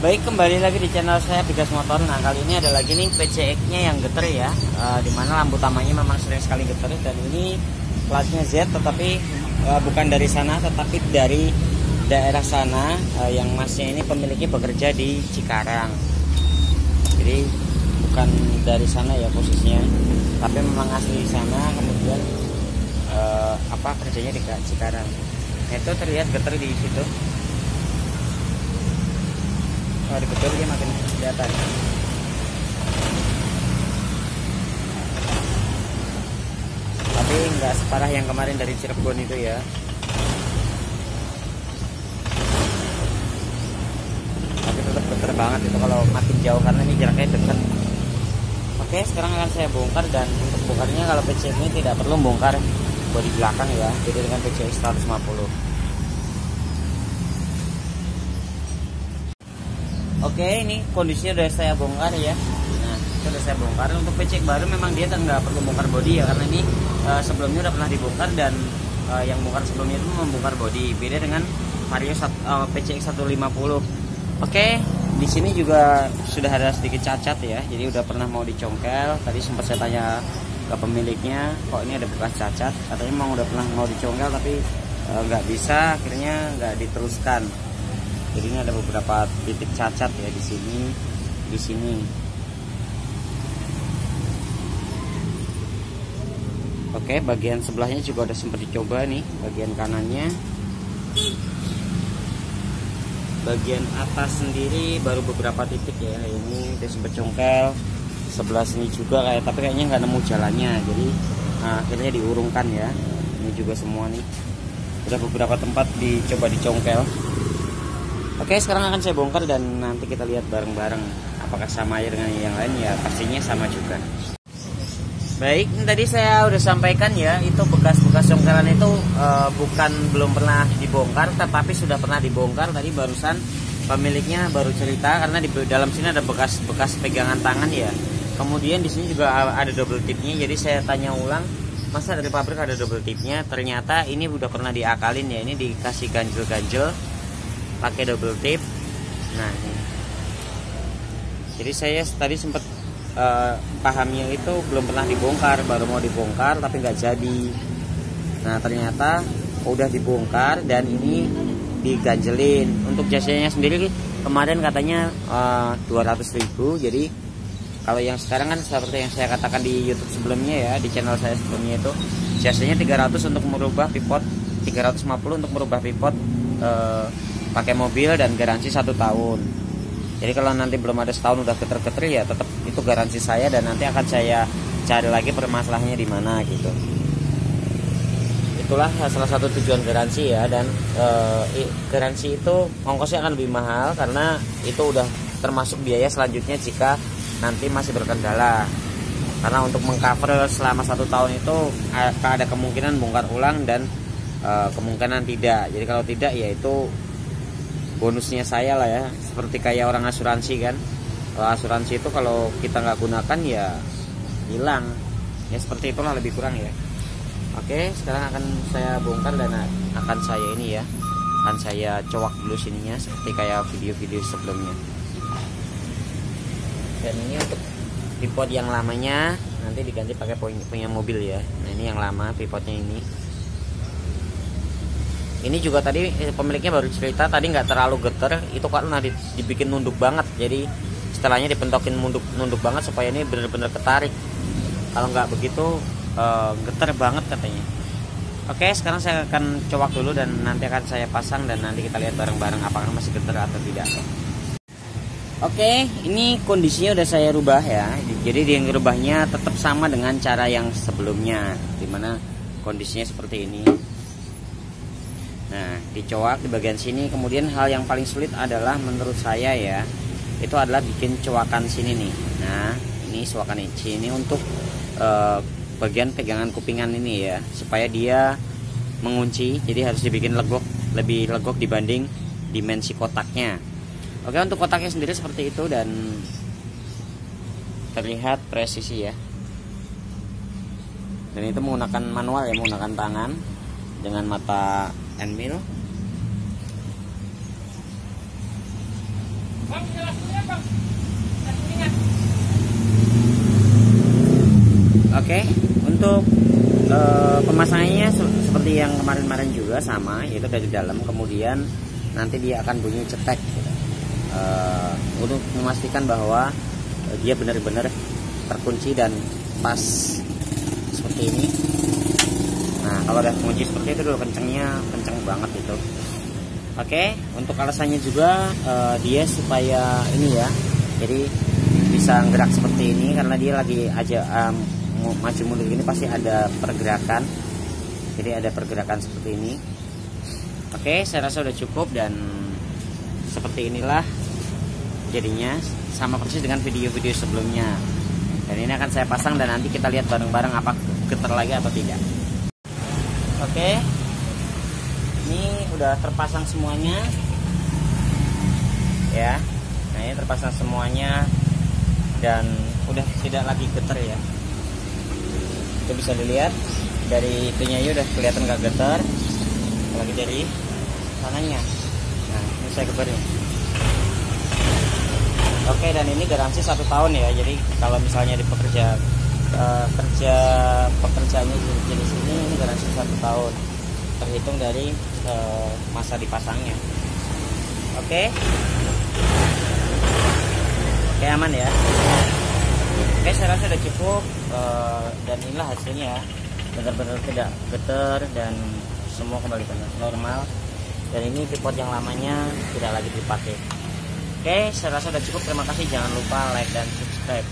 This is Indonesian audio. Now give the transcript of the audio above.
Baik, kembali lagi di channel saya Bigas Motor. Nah, kali ini ada lagi nih PCX-nya yang geter ya, dimana lampu utamanya memang sering sekali geter. Dan ini platnya Z, tetapi bukan dari sana, tetapi dari daerah sana, yang masnya ini pemiliknya bekerja di Cikarang. Jadi bukan dari sana ya posisinya, tapi memang asli sana, kemudian kerjanya di Cikarang. Nah, itu terlihat geter di situ. Kalau digetar dia makin kelihatan. Tapi nggak separah yang kemarin dari Cirebon itu ya. Tapi tetap getar banget itu kalau makin jauh karena ini jaraknya dekat. Oke, sekarang akan saya bongkar, dan untuk bongkarnya kalau PCX ini tidak perlu bongkar bodi belakang ya, jadi dengan PCX 150. Oke, ini kondisinya udah saya bongkar ya. Nah, itu udah saya bongkar. Untuk PCX baru memang dia nggak perlu bongkar bodi ya, karena ini sebelumnya udah pernah dibongkar, dan yang bongkar sebelumnya itu membongkar bodi. Beda dengan Vario PCX 150. Oke, di sini juga sudah ada sedikit cacat ya. Jadi udah pernah mau dicongkel. Tadi sempat saya tanya ke pemiliknya, kok ini ada bekas cacat. Katanya memang udah pernah mau dicongkel tapi nggak bisa, akhirnya nggak diteruskan. Jadi ini ada beberapa titik cacat ya di sini. Oke, bagian sebelahnya juga udah sempat dicoba nih, bagian kanannya. Bagian atas sendiri baru beberapa titik ya. Ini udah sempat congkel. Sebelah sini juga tapi kayaknya nggak nemu jalannya. Jadi akhirnya diurungkan ya. Ini juga semua nih. Udah beberapa tempat dicoba dicongkel. Oke, sekarang akan saya bongkar dan nanti kita lihat bareng-bareng apakah sama aja dengan yang lain. Ya pastinya sama juga. Baik, ini tadi saya udah sampaikan ya, itu bekas-bekas congkelan itu belum pernah dibongkar, tetapi sudah pernah dibongkar. Tadi barusan pemiliknya baru cerita, karena di dalam sini ada bekas-bekas pegangan tangan ya. Kemudian di sini juga ada double tipnya. Jadi saya tanya ulang, masa dari pabrik ada double tipnya? Ternyata ini udah pernah diakalin ya, ini dikasih ganjel-ganjel pakai double tip. Nah ini. Jadi saya tadi sempat pahamnya itu belum pernah dibongkar, baru mau dibongkar tapi nggak jadi. Nah ternyata udah dibongkar dan ini diganjelin. Untuk jasanya sendiri kemarin katanya 200.000. Jadi kalau yang sekarang kan seperti yang saya katakan di YouTube sebelumnya ya, di channel saya sebelumnya itu jasanya 300 untuk merubah pivot, 350 untuk merubah pivot pakai mobil, dan garansi 1 tahun. Jadi kalau nanti belum ada setahun udah geter-geter ya tetap itu garansi saya, dan nanti akan saya cari lagi permasalahannya di mana gitu. Itulah salah satu tujuan garansi ya, dan garansi itu ongkosnya akan lebih mahal karena itu udah termasuk biaya selanjutnya jika nanti masih berkendala. Karena untuk mengcover selama 1 tahun itu ada kemungkinan bongkar ulang dan kemungkinan tidak. Jadi kalau tidak ya itu bonusnya saya lah ya, seperti kayak orang asuransi kan. Kalau asuransi itu kalau kita nggak gunakan ya hilang ya, seperti itulah lebih kurang ya. Oke, sekarang akan saya bongkar dan akan saya ini ya, akan saya cowak dulu sininya seperti kayak video-video sebelumnya. Dan ini untuk pivot yang lamanya nanti diganti pakai punya mobil ya. Nah ini yang lama pivotnya ini. Ini juga tadi pemiliknya baru cerita, tadi nggak terlalu geter, itu karena dibikin nunduk banget. Jadi setelahnya dipentokin nunduk banget supaya ini benar-benar ketarik. Kalau nggak begitu geter banget katanya. Oke, sekarang saya akan cowak dulu dan nanti akan saya pasang, dan nanti kita lihat bareng-bareng apakah masih geter atau tidak. Oke, ini kondisinya udah saya rubah ya. Jadi yang rubahnya tetap sama dengan cara yang sebelumnya, dimana kondisinya seperti ini. Nah, dicowak di bagian sini. Kemudian hal yang paling sulit adalah menurut saya ya, itu adalah bikin cowakan sini nih. Nah, ini cowakan ini untuk bagian pegangan kupingan ini ya, supaya dia mengunci. Jadi harus dibikin lebih legok dibanding dimensi kotaknya. Oke, untuk kotaknya sendiri seperti itu dan terlihat presisi ya. Dan itu menggunakan manual ya, menggunakan tangan dengan mata end mill. Oke, untuk pemasangannya seperti yang kemarin-kemarin juga sama, yaitu dari dalam, kemudian nanti dia akan bunyi cetek untuk memastikan bahwa dia benar-benar terkunci dan pas seperti ini. Nah, kalau udah kunci seperti itu dulu, kenceng banget itu. Oke, untuk alasannya juga dia supaya ini ya, jadi bisa gerak seperti ini karena dia lagi aja maju mundur ini pasti ada pergerakan, jadi ada pergerakan seperti ini. Oke, saya rasa udah cukup dan seperti inilah jadinya, sama persis dengan video-video sebelumnya. Dan ini akan saya pasang dan nanti kita lihat bareng-bareng apa getar lagi atau tidak. Oke, ini udah terpasang semuanya ya. Nah, ini terpasang semuanya dan udah tidak lagi getar ya. Itu bisa dilihat dari itunya ya, udah kelihatan gak getar. Lagi dari sananya. Nah, ini saya gebarin. Oke, dan ini garansi 1 tahun ya. Jadi kalau misalnya di pekerjaannya jenis ini garansi 1 tahun terhitung dari masa dipasangnya. Oke, aman ya. Oke, saya rasa udah cukup dan inilah hasilnya, benar-benar tidak getar dan semua kembali ke normal. Dan ini tripod yang lamanya tidak lagi dipakai. Oke, saya rasa udah cukup. Terima kasih. Jangan lupa like dan subscribe.